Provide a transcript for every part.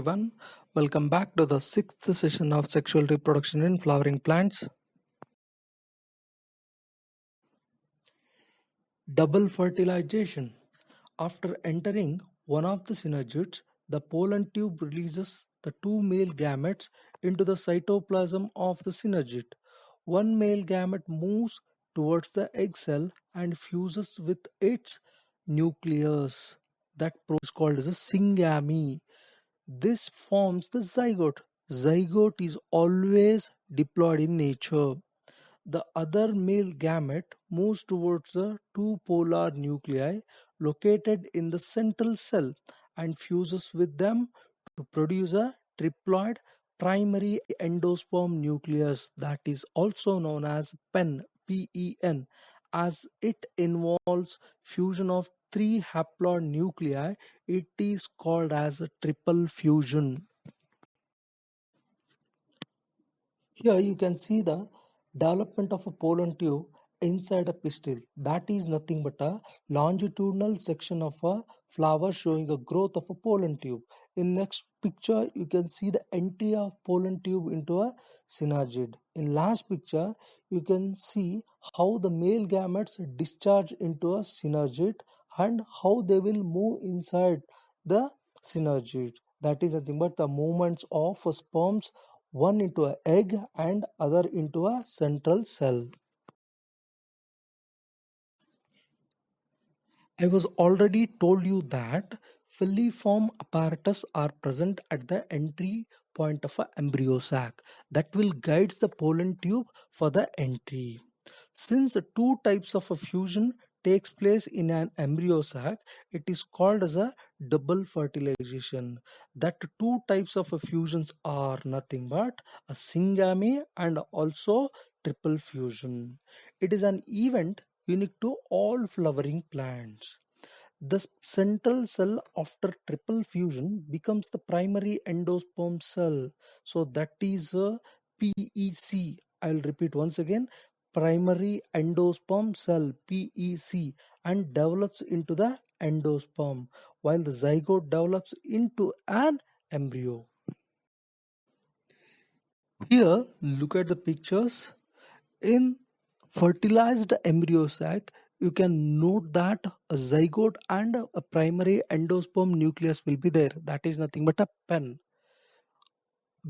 everyone. Welcome back to the sixth session of sexual reproduction in flowering plants. Double fertilization. After entering one of the synergids, the pollen tube releases the two male gametes into the cytoplasm of the synergid. One male gamete moves towards the egg cell and fuses with its nucleus. That process is called as a syngamy. This forms the zygote. Zygote is always diploid in nature. The other male gamete moves towards the two polar nuclei located in the central cell and fuses with them to produce a triploid primary endosperm nucleus that is also known as PEN. As it involves fusion of three haploid nuclei, it is called as a triple fusion. Here you can see the development of a pollen tube inside a pistil. That is nothing but a longitudinal section of a flower showing a growth of a pollen tube. In next picture you can see the entry of pollen tube into a synergid. In last picture you can see how the male gametes discharge into a synergid and how they will move inside the synergid. That is nothing but the movements of sperms, one into an egg and other into a central cell. I was already told you that filiform apparatus are present at the entry point of an embryo sac that will guide the pollen tube for the entry. Since two types of a fusion takes place in an embryo sac, it is called as a double fertilization. That two types of a fusions are nothing but a syngamy and also triple fusion. It is an event unique to all flowering plants. The central cell after triple fusion becomes the primary endosperm cell. So that is a PEC. I'll repeat once again, primary endosperm cell PEC, and develops into the endosperm while the zygote develops into an embryo. Here look at the pictures. In fertilized embryo sac, you can note that a zygote and a primary endosperm nucleus will be there. That is nothing but a pen.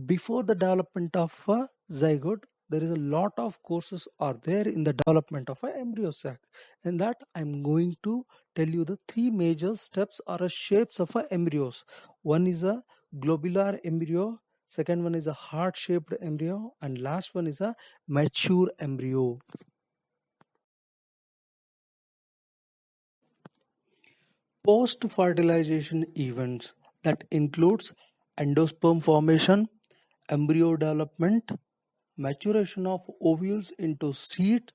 Before the development of a zygote, there is a lot of courses are there in the development of an embryo sac. In that, I'm going to tell you the three major steps or shapes of a embryos. One is a globular embryo, second one is a heart-shaped embryo, and last one is a mature embryo. Post-fertilization events that includes endosperm formation, embryo development, maturation of ovules into seed,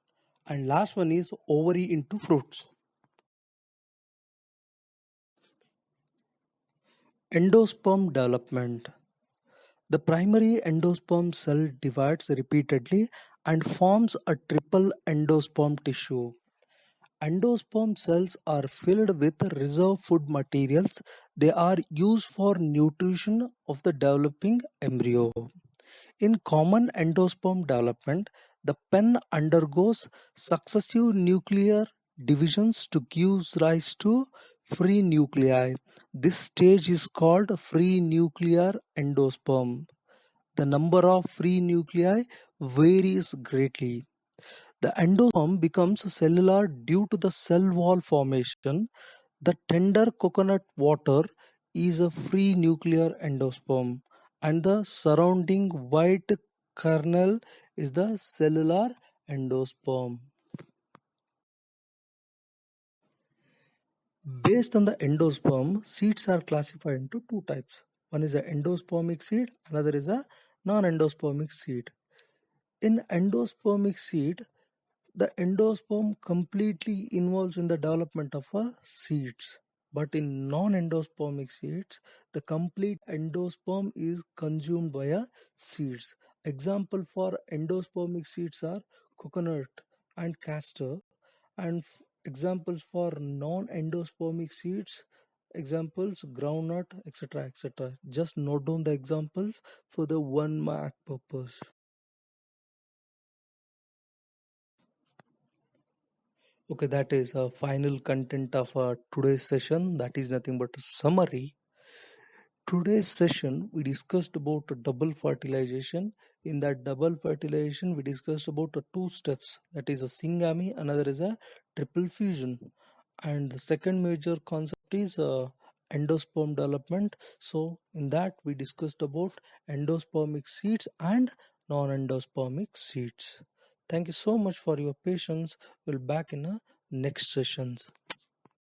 and last one is ovary into fruits. Endosperm development. The primary endosperm cell divides repeatedly and forms a triple endosperm tissue. Endosperm cells are filled with reserve food materials. They are used for nutrition of the developing embryo. In common endosperm development, the pen undergoes successive nuclear divisions to give rise to free nuclei. This stage is called free nuclear endosperm. The number of free nuclei varies greatly. The endosperm becomes cellular due to the cell wall formation. The tender coconut water is a free nuclear endosperm, and the surrounding white kernel is the cellular endosperm. Based on the endosperm, seeds are classified into two types. One is an endospermic seed, another is a non-endospermic seed. In endospermic seed, the endosperm completely involves in the development of a seeds. But in non-endospermic seeds, the complete endosperm is consumed by a seeds. Example for endospermic seeds are coconut and castor, and examples for non-endospermic seeds Examples: groundnut, etc., etc. Just note down the examples for the 1 mark purpose. Okay, that is a final content of today's session. That is nothing but a summary. Today's session we discussed about a double fertilization. In that double fertilization, we discussed about two steps. That is a syngamy, another is a triple fusion. And the second major concept is endosperm development. So in that we discussed about endospermic seeds and non-endospermic seeds. Thank you so much for your patience. We'll back in a next sessions.